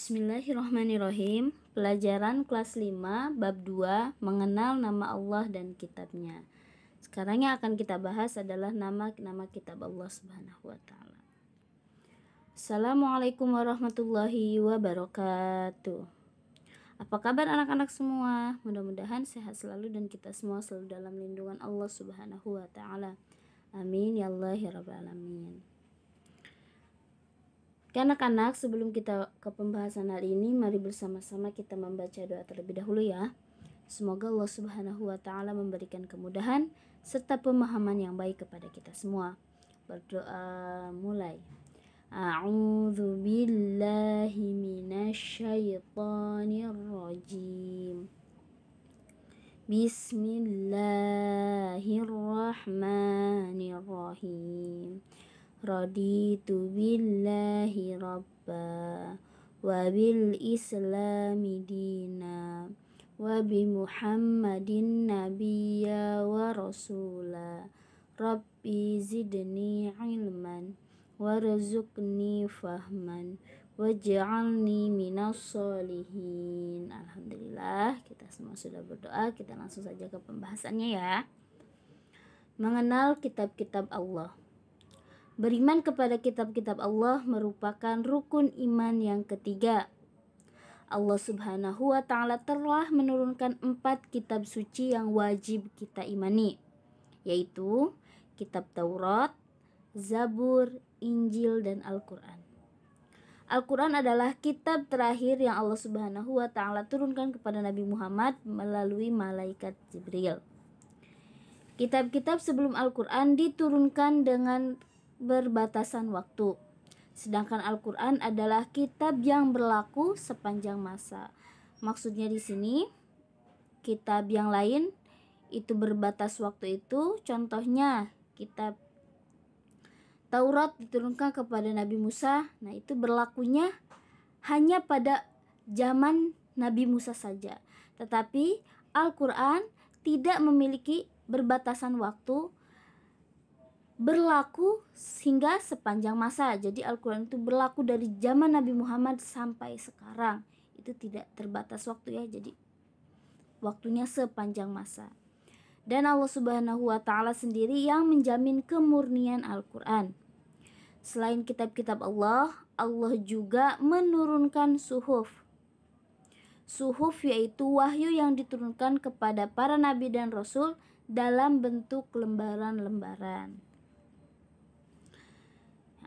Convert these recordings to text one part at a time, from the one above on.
Bismillahirrahmanirrahim. Pelajaran kelas 5 bab 2 mengenal nama Allah dan kitabnya. Sekarang yang akan kita bahas adalah nama-nama kitab Allah Subhanahu wa taala. Assalamualaikum warahmatullahi wabarakatuh. Apa kabar anak-anak semua? Mudah-mudahan sehat selalu dan kita semua selalu dalam lindungan Allah Subhanahu wa taala. Amin ya Allah ya rabbal alamin. Anak-anak, sebelum kita ke pembahasan hari ini, mari bersama-sama kita membaca doa terlebih dahulu ya. Semoga Allah Subhanahu wa taala memberikan kemudahan serta pemahaman yang baik kepada kita semua. Berdoa mulai. A'udzu billahi minasyaitonir rajim. Bismillahirrahmanirrahim. Raditu billahi rabba wa bil islami dina wa bi muhammadin nabiyya wa rasula rabbi zidni ilman warzuqni fahman waj'alni minas solihin. Alhamdulillah, kita semua sudah berdoa. Kita langsung saja ke pembahasannya ya. Mengenal kitab-kitab Allah. Beriman kepada kitab-kitab Allah merupakan rukun iman yang ketiga. Allah Subhanahu wa taala telah menurunkan 4 kitab suci yang wajib kita imani, yaitu kitab Taurat, Zabur, Injil, dan Al-Quran. Al-Quran adalah kitab terakhir yang Allah Subhanahu wa taala turunkan kepada Nabi Muhammad melalui malaikat Jibril. Kitab-kitab sebelum Al-Quran diturunkan dengan berbatasan waktu. Sedangkan Al-Quran adalah kitab yang berlaku sepanjang masa. Maksudnya di sini, kitab yang lain itu berbatas waktu itu. Contohnya, kitab Taurat diturunkan kepada Nabi Musa. Nah, itu berlakunya hanya pada zaman Nabi Musa saja. Tetapi Al-Quran tidak memiliki berbatasan waktu, berlaku hingga sepanjang masa. Jadi Al-Quran itu berlaku dari zaman Nabi Muhammad sampai sekarang. Itu tidak terbatas waktu ya, jadi waktunya sepanjang masa. Dan Allah Subhanahu wa taala sendiri yang menjamin kemurnian Al-Quran. Selain kitab-kitab Allah, Allah juga menurunkan suhuf. Suhuf yaitu wahyu yang diturunkan kepada para nabi dan rasul dalam bentuk lembaran-lembaran.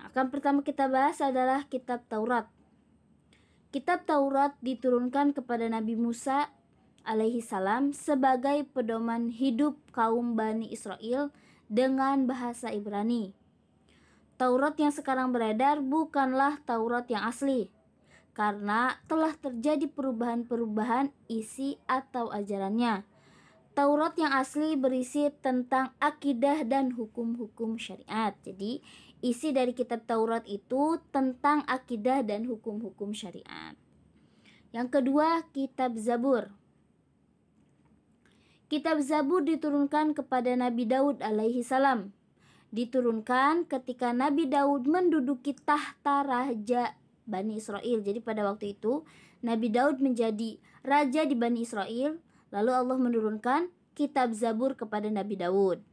Akan pertama kita bahas adalah kitab Taurat. Kitab Taurat diturunkan kepada Nabi Musa alaihi salam sebagai pedoman hidup kaum Bani Israel dengan bahasa Ibrani. Taurat yang sekarang beredar bukanlah Taurat yang asli, karena telah terjadi perubahan-perubahan isi atau ajarannya. Taurat yang asli berisi tentang akidah dan hukum-hukum syariat. Jadi, isi dari kitab Taurat itu tentang akidah dan hukum-hukum syariat. Yang kedua, kitab Zabur. Kitab Zabur diturunkan kepada Nabi Daud alaihi salam. Diturunkan ketika Nabi Daud menduduki tahta raja Bani Israel. Jadi pada waktu itu, Nabi Daud menjadi raja di Bani Israel. Lalu Allah menurunkan kitab Zabur kepada Nabi Daud.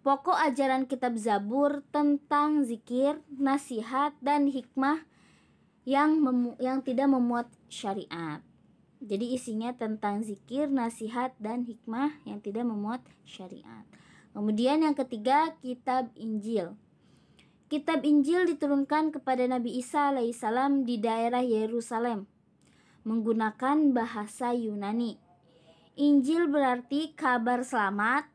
Pokok ajaran kitab Zabur tentang zikir, nasihat, dan hikmah yang tidak memuat syariat. Jadi isinya tentang zikir, nasihat, dan hikmah yang tidak memuat syariat. Kemudian yang ketiga, kitab Injil. Kitab Injil diturunkan kepada Nabi Isa alaihissalam di daerah Yerusalem menggunakan bahasa Yunani. Injil berarti kabar selamat,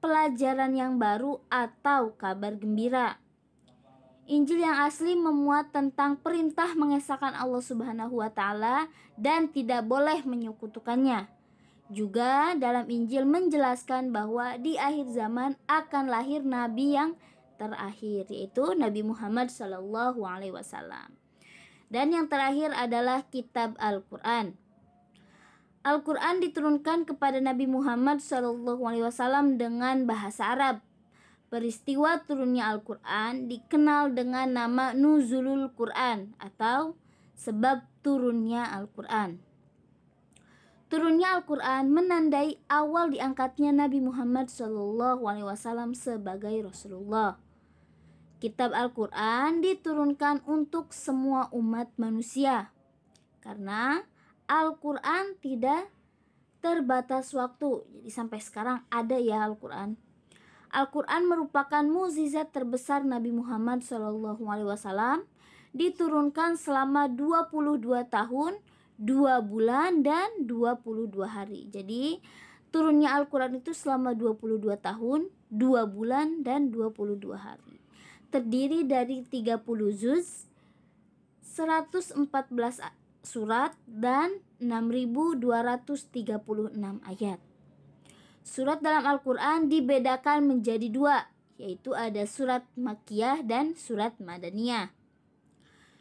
pelajaran yang baru, atau kabar gembira. Injil yang asli memuat tentang perintah mengesahkan Allah Subhanahu wa taala dan tidak boleh menyekutukannya. Juga dalam Injil menjelaskan bahwa di akhir zaman akan lahir nabi yang terakhir, yaitu Nabi Muhammad SAW. Dan yang terakhir adalah kitab Al-Quran. Al-Quran diturunkan kepada Nabi Muhammad SAW dengan bahasa Arab. Peristiwa turunnya Al-Quran dikenal dengan nama Nuzulul Quran atau sebab turunnya Al-Quran. Turunnya Al-Quran menandai awal diangkatnya Nabi Muhammad SAW sebagai Rasulullah. Kitab Al-Quran diturunkan untuk semua umat manusia, karena Al-Quran tidak terbatas waktu. Jadi sampai sekarang ada ya Al-Quran. Al-Quran merupakan mukjizat terbesar Nabi Muhammad SAW, diturunkan selama 22 tahun, 2 bulan, dan 22 hari. Jadi turunnya Al-Quran itu selama 22 tahun, 2 bulan, dan 22 hari. Terdiri dari 30 juz, 114 surat, dan 6.236 ayat. Surat dalam Al-Quran dibedakan menjadi 2, yaitu ada surat Makkiyah dan surat Madaniyah.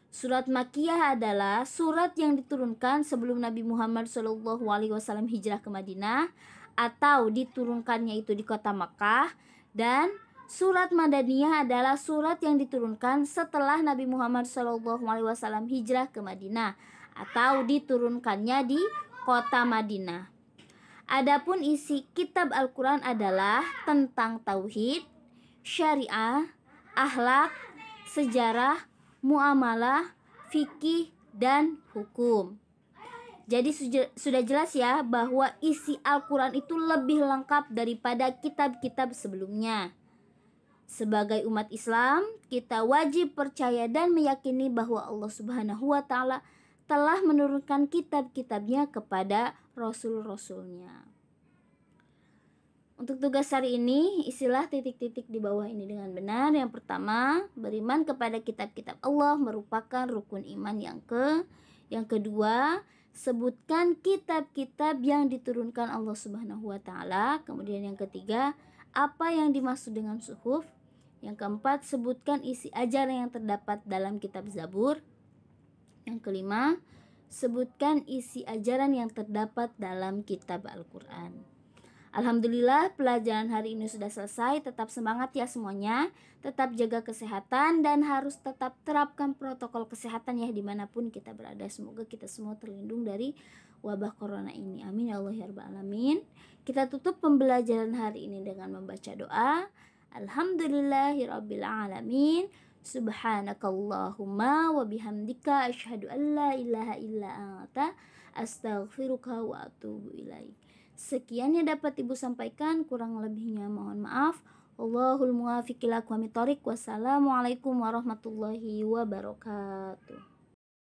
Surat Makkiyah adalah surat yang diturunkan sebelum Nabi Muhammad SAW hijrah ke Madinah atau diturunkannya itu di kota Makkah, dan surat Madaniyah adalah surat yang diturunkan setelah Nabi Muhammad SAW hijrah ke Madinah atau diturunkannya di kota Madinah. Adapun isi kitab Al-Quran adalah tentang tauhid, syariah, akhlak, sejarah, muamalah, fikih, dan hukum. Jadi sudah jelas ya bahwa isi Al-Quran itu lebih lengkap daripada kitab-kitab sebelumnya. Sebagai umat Islam, kita wajib percaya dan meyakini bahwa Allah Subhanahu wa Ta'ala telah menurunkan kitab-kitabnya kepada Rasul-Rasulnya. Untuk tugas hari ini, isilah titik-titik di bawah ini dengan benar. Yang pertama, beriman kepada kitab-kitab Allah merupakan rukun iman yang kedua, sebutkan kitab-kitab yang diturunkan Allah Subhanahu wa Ta'ala. Kemudian yang ketiga, apa yang dimaksud dengan suhuf. Yang keempat, sebutkan isi ajaran yang terdapat dalam kitab Zabur. Yang kelima, sebutkan isi ajaran yang terdapat dalam kitab Al-Quran. Alhamdulillah, pelajaran hari ini sudah selesai. Tetap semangat ya semuanya. Tetap jaga kesehatan dan harus tetap terapkan protokol kesehatan ya dimanapun kita berada. Semoga kita semua terlindung dari wabah corona ini. Amin ya Allah ya Rabbal Alamin. Kita tutup pembelajaran hari ini dengan membaca doa. Alhamdulillahirabbil alamin. Subhanakallahumma wa bihamdika asyhadu an la ilaha illa anta astaghfiruka wa atubu ilaik. Sekian yang dapat Ibu sampaikan, kurang lebihnya mohon maaf. Wallahul muwaffiq ila aqwamit thoriq. Wassalamualaikum warahmatullahi wabarakatuh.